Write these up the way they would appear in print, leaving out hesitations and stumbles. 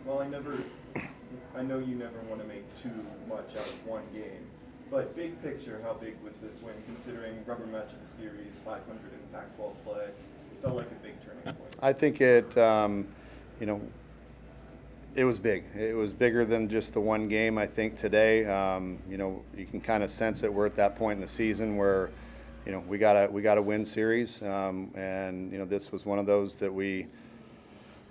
Well, I know you never want to make too much out of one game, but big picture, how big was this win considering rubber match of the series, 500 in Pac-12 play? It felt like a big turning point. I think it, you know, it was big. It was bigger than just the one game. I think today, you know, you can kind of sense it. We're at that point in the season where, you know, we gotta win series, and you know, this was one of those that we,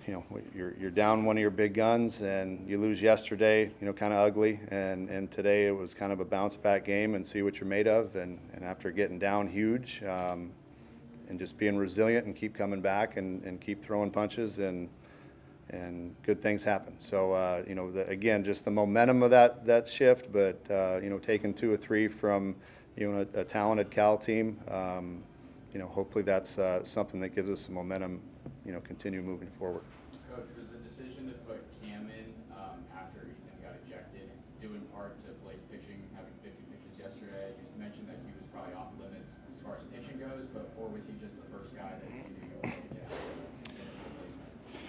you know, you're down one of your big guns and you lose yesterday, you know, kind of ugly, and today it was kind of a bounce back game and see what you're made of, and after getting down huge, and just being resilient and keep coming back and keep throwing punches and good things happen. So you know, again, just the momentum of that shift, but you know, taking 2 or 3 from, you know, a talented Cal team, you know, hopefully that's something that gives us some momentum, you know, continue moving forward. Coach, was the decision to put Cam in after Ethan got ejected due in part to Blake pitching, having 50 pitches yesterday? You mentioned that he was probably off limits as far as pitching goes, or was he just the first guy that you knew you were going to get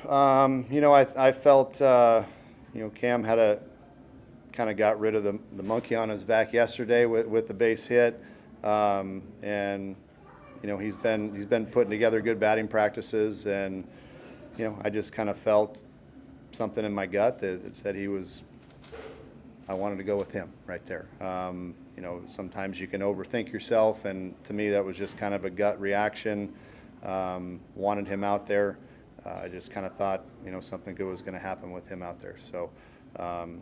replacement? You know, I felt, you know, Cam had kind of got rid of the monkey on his back yesterday with the base hit, and you know, he's been putting together good batting practices, and you know, I just kind of felt something in my gut that said I wanted to go with him right there. You know, sometimes you can overthink yourself, and to me that was just kind of a gut reaction. Wanted him out there. I just kind of thought, you know, something good was going to happen with him out there. So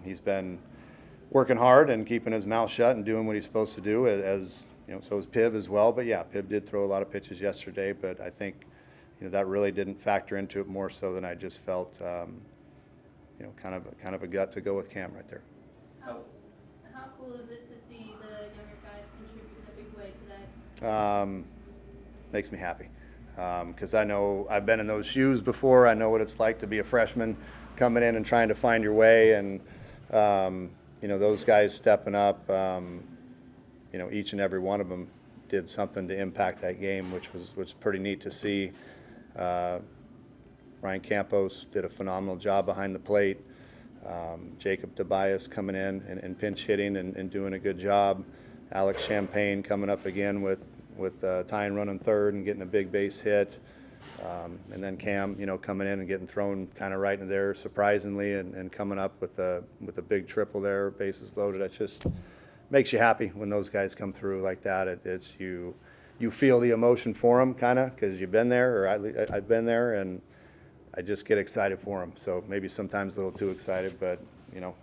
he's been working hard and keeping his mouth shut and doing what he's supposed to do, as you know, so is Piv as well. But yeah, Piv did throw a lot of pitches yesterday, but I think, you know, that really didn't factor into it more so than I just felt, you know, kind of a gut to go with Cam right there. How cool is it to see the younger guys contribute in a big way today? Makes me happy, because I know I've been in those shoes before. I know what it's like to be a freshman coming in and trying to find your way, and you know, those guys stepping up, you know, each and every one of them did something to impact that game, which was pretty neat to see. Ryan Campos did a phenomenal job behind the plate. Jacob Tobias coming in and pinch hitting and doing a good job. Alex Champagne coming up again with tying run on third and getting a big base hit. And then Cam, you know, coming in and getting thrown kind of right in there surprisingly, and coming up with a big triple there, bases loaded. That just makes you happy when those guys come through like that. It's you feel the emotion for them, kind of, because you've been there, or I've been there, and I just get excited for them. So maybe sometimes a little too excited, but you know,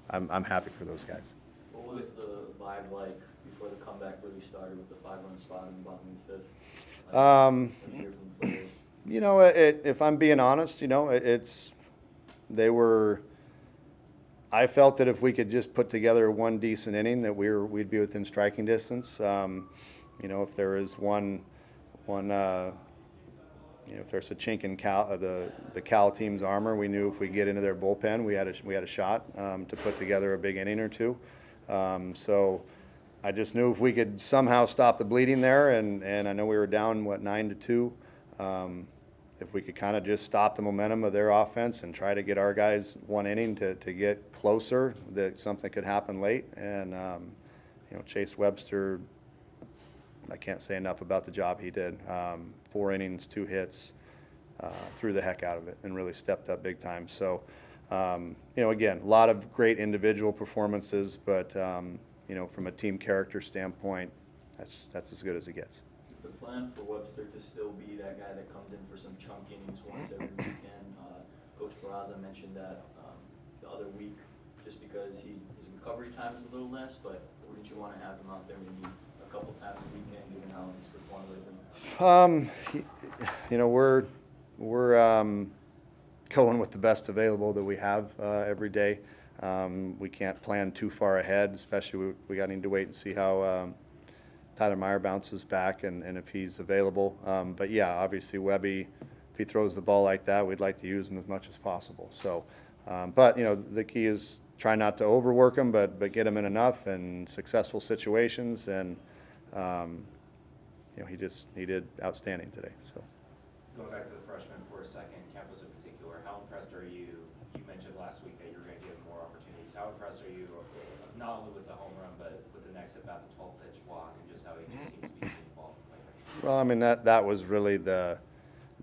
I'm happy for those guys. What was the vibe like before the comeback really started with the 5-run spot in the bottom of the 5th? You know, if I'm being honest, you know, I felt that if we could just put together one decent inning, that we'd be within striking distance. You know, if there is one, you know, if there's a chink in the Cal team's armor, we knew if we get into their bullpen, we had a shot to put together a big inning or two. So I just knew if we could somehow stop the bleeding there, and I know we were down 9-2. If we could kind of just stop the momentum of their offense and try to get our guys one inning to get closer, that something could happen late. And you know, Chase Webster, I can't say enough about the job he did. 4 innings, 2 hits, threw the heck out of it and really stepped up big time. So you know, again, a lot of great individual performances, but you know, from a team character standpoint, that's as good as it gets. Is the plan for Webster to still be that guy that comes in for some chunk innings once every weekend? Coach Barraza mentioned that the other week, just because his recovery time is a little less, but wouldn't you want to have him out there maybe a couple times a weekend, given how he's performed lately? You know, we're going with the best available that we have every day. We can't plan too far ahead, especially we got to need to wait and see how Tyler Meyer bounces back and if he's available. But yeah, obviously Webby, if he throws the ball like that, we'd like to use him as much as possible. So, but you know, the key is try not to overwork him, but get him in enough and successful situations. And you know, he did outstanding today. So. Going back to the freshman for a second, Campus in particular, how impressed are you? You mentioned not only with the home run, but with the next at bat, the 12-pitch walk, and just how he just seems to be seeing the ball. Well, I mean, that was really the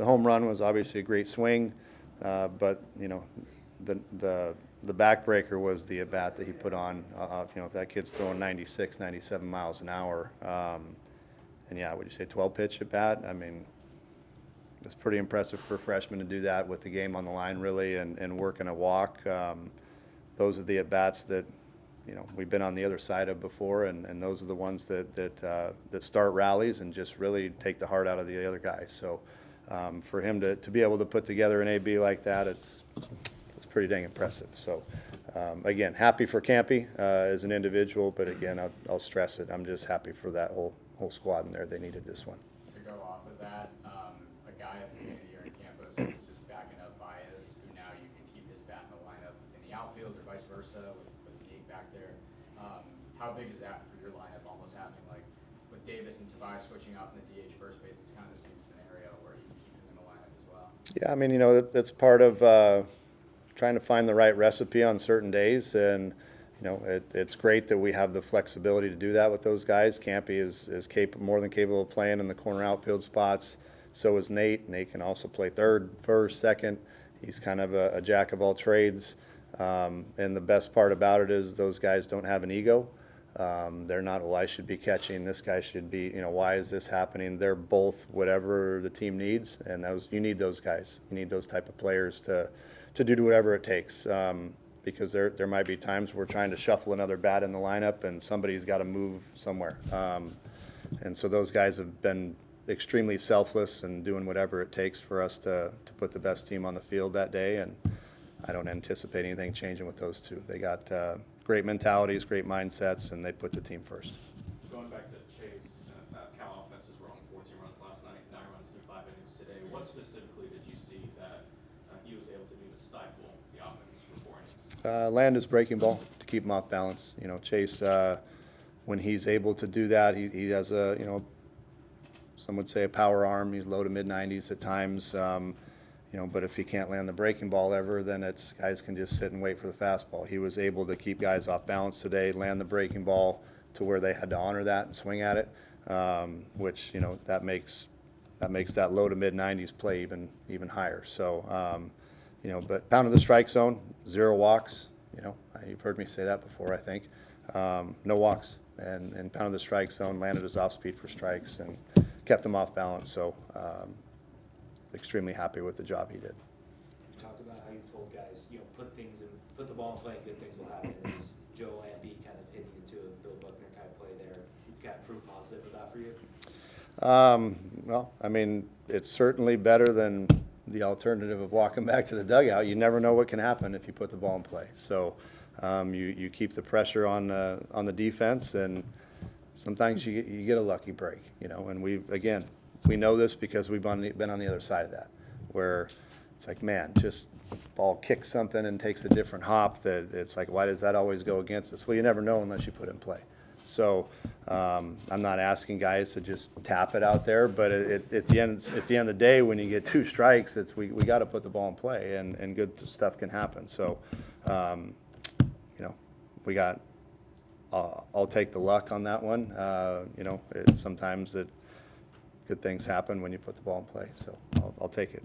home run was obviously a great swing, but, you know, the backbreaker was the at-bat that he put on. You know, if that kid's throwing 96, 97 miles an hour, and yeah, would you say 12-pitch at-bat? I mean, it's pretty impressive for a freshman to do that with the game on the line, really, and working a walk. Those are the at-bats that, you know, we've been on the other side of before, and those are the ones that start rallies and just really take the heart out of the other guys. So for him to be able to put together an AB like that, it's pretty dang impressive. So again, happy for Campy as an individual, but again, I'll stress it, I'm just happy for that whole squad in there. They needed this one. To go off of that, a guy at the beginning of the year in campus who was just backing up Baez, who now you can keep his bat in the lineup in the outfield or vice versa with the gate back there. How big is that for your lineup, almost happening like with Davis and Tobias switching off in the DH first base? It's kind of the same scenario where you can keep him in the lineup as well. Yeah, I mean, you know, that's part of trying to find the right recipe on certain days, and you know, it's great that we have the flexibility to do that with those guys. Campy is more than capable of playing in the corner outfield spots. So is Nate. Nate can also play third, first, second. He's kind of a jack of all trades. And the best part about it is those guys don't have an ego. They're not, well, I should be catching, this guy should be, you know, why is this happening? They're both whatever the team needs, and you need those guys. You need those type of players to do whatever it takes. Because there might be times we're trying to shuffle another bat in the lineup and somebody's got to move somewhere. And so those guys have been extremely selfless and doing whatever it takes for us to put the best team on the field that day. And I don't anticipate anything changing with those two. They got great mentalities, great mindsets, and they put the team first. Going back to Chase, Cal offenses were on 14 runs last night, 9 runs through 5 innings today. What specifically did you see that he was able to do to stifle the offense for 4 innings? Land his breaking ball to keep him off balance. You know, Chase, when he's able to do that, he has a, you know, some would say a power arm. He's low to mid-90s at times. You know, but if he can't land the breaking ball ever, then it's guys can just sit and wait for the fastball. He was able to keep guys off balance today, land the breaking ball to where they had to honor that and swing at it, which, you know, that makes that low to mid-90s play even higher. So, you know, but pounded the strike zone, 0 walks. You know, you've heard me say that before, I think. No walks, and pounded the strike zone, landed his off speed for strikes, and kept them off balance. So, extremely happy with the job he did. You talked about how you told guys, you know, put the ball in play and good things will happen. Is Joe Lampy kind of hitting into a Bill Buckner type play there? Kind of proof positive of that for you? Well, I mean, it's certainly better than the alternative of walking back to the dugout. You never know what can happen if you put the ball in play. So you keep the pressure on the defense, and sometimes you get a lucky break, you know. And we know this because we've been on the other side of that, where it's like, man, just ball kicks something and takes a different hop. That it's like, why does that always go against us? Well, you never know unless you put it in play. So I'm not asking guys to just tap it out there, but at the end of the day, when you get 2 strikes, we got to put the ball in play, and good stuff can happen. So you know, we got. I'll take the luck on that one. You know, sometimes good things happen when you put the ball in play. So I'll take it.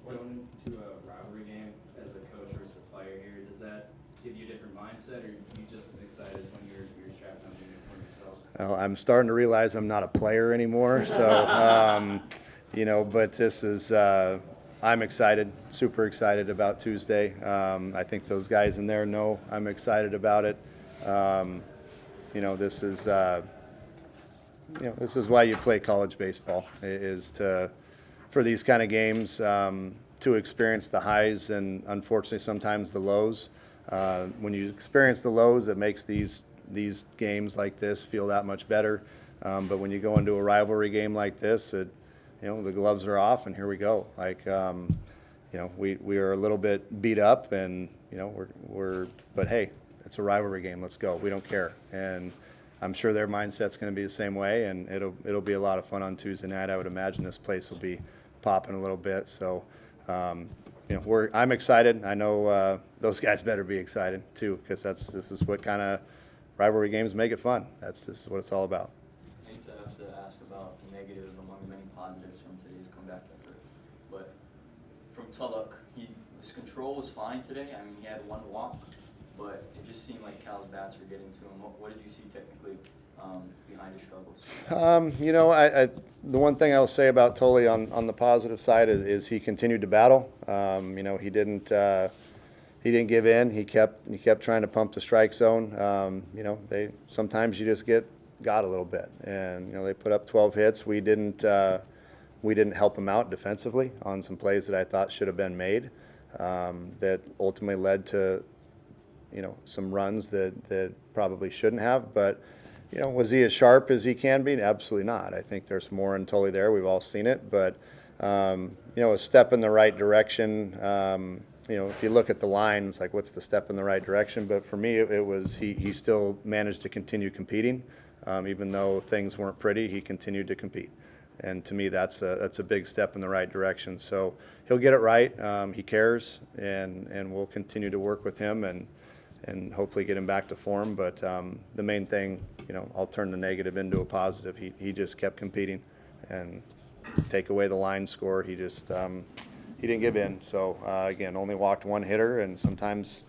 Going into a rivalry game as a coach versus a player here, does that give you a different mindset, or are you just as excited when you're strapped on the uniform yourself? Well, I'm starting to realize I'm not a player anymore. So, you know, but this is, I'm excited, super excited about Tuesday. I think those guys in there know I'm excited about it. You know, this is why you play college baseball, for these kind of games, to experience the highs and unfortunately sometimes the lows. When you experience the lows, it makes these games like this feel that much better. But when you go into a rivalry game like this, you know, the gloves are off and here we go. Like, you know, we are a little bit beat up, and you know, but hey, it's a rivalry game. Let's go. We don't care. And I'm sure their mindset's going to be the same way, and it'll be a lot of fun on Tuesday night. I would imagine this place will be popping a little bit. So, you know, I'm excited. I know those guys better be excited too, because this is what kind of rivalry games make it fun. That's just what it's all about. I hate to have to ask about the negative among the many positives from today's comeback effort, but from Tulloch, his control was fine today. I mean, he had one walk, but it just seemed like Cal's bats were getting to him. What did you see technically behind his struggles? You know, the one thing I'll say about Tully on the positive side is he continued to battle. You know, he didn't give in. He kept trying to pump the strike zone. You know, sometimes you just got a little bit, and you know they put up 12 hits. We didn't help him out defensively on some plays that I thought should have been made. That ultimately led to, you know, some runs that probably shouldn't have. But, you know, was he as sharp as he can be? Absolutely not. I think there's more in Tully there. We've all seen it. But, you know, a step in the right direction. You know, if you look at the line, it's like, what's the step in the right direction? But for me, it was he still managed to continue competing. Even though things weren't pretty, he continued to compete. And to me, that's a big step in the right direction. So he'll get it right. He cares, and we'll continue to work with him and hopefully get him back to form. But the main thing, you know, I'll turn the negative into a positive. He just kept competing, and take away the line score, he just he didn't give in. So again, only walked one hitter, and sometimes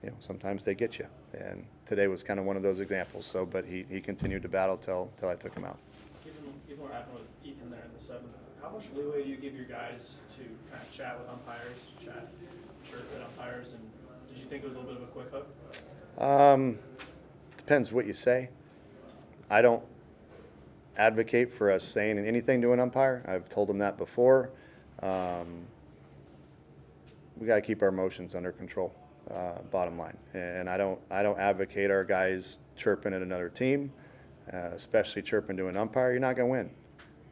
you know, sometimes they get you. And today was kind of one of those examples. So, but he continued to battle till I took him out. Given what happened with Ethan there in the seventh, how much leeway do you give your guys to kind of chat with umpires, chirp at umpires, and did you think it was a little bit of a quick hook? Depends what you say. I don't advocate for us saying anything to an umpire. I've told them that before. We got to keep our emotions under control. Bottom line, and I don't advocate our guys chirping at another team, especially chirping to an umpire. You're not going to win.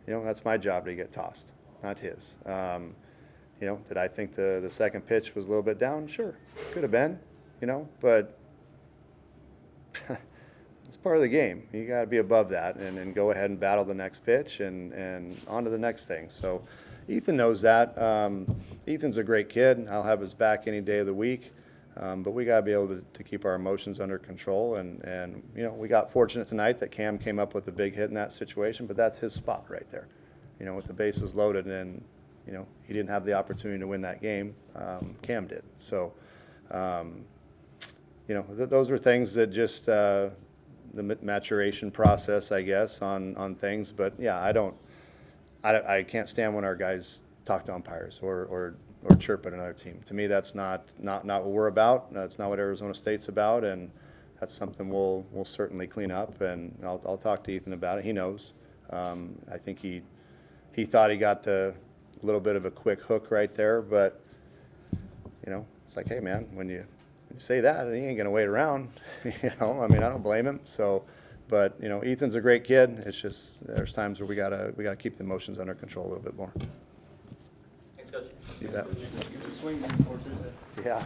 You know, that's my job to get tossed, not his. You know, did I think the second pitch was a little bit down? Sure, could have been. You know, but it's part of the game. You got to be above that and go ahead and battle the next pitch and on to the next thing. So Ethan knows that. Ethan's a great kid. I'll have his back any day of the week. But we got to be able to keep our emotions under control. And you know, we got fortunate tonight that Cam came up with a big hit in that situation, but that's his spot right there. You know, with the bases loaded, and you know, he didn't have the opportunity to win that game. Cam did. So, you know, those were things that just the maturation process, I guess, on things. But yeah, I can't stand when our guys talk to umpires or chirp at another team. To me, that's not what we're about. That's not what Arizona State's about, and that's something we'll certainly clean up. And I'll talk to Ethan about it. He knows. I think he thought he got the little bit of a quick hook right there, but you know, it's like, hey man, when you say that, he ain't gonna wait around. You know, I mean, I don't blame him. So, but you know, Ethan's a great kid. It's just there's times where we gotta keep the emotions under control a little bit more. Thanks, Coach. You bet. Get some swing before Tuesday. Yeah.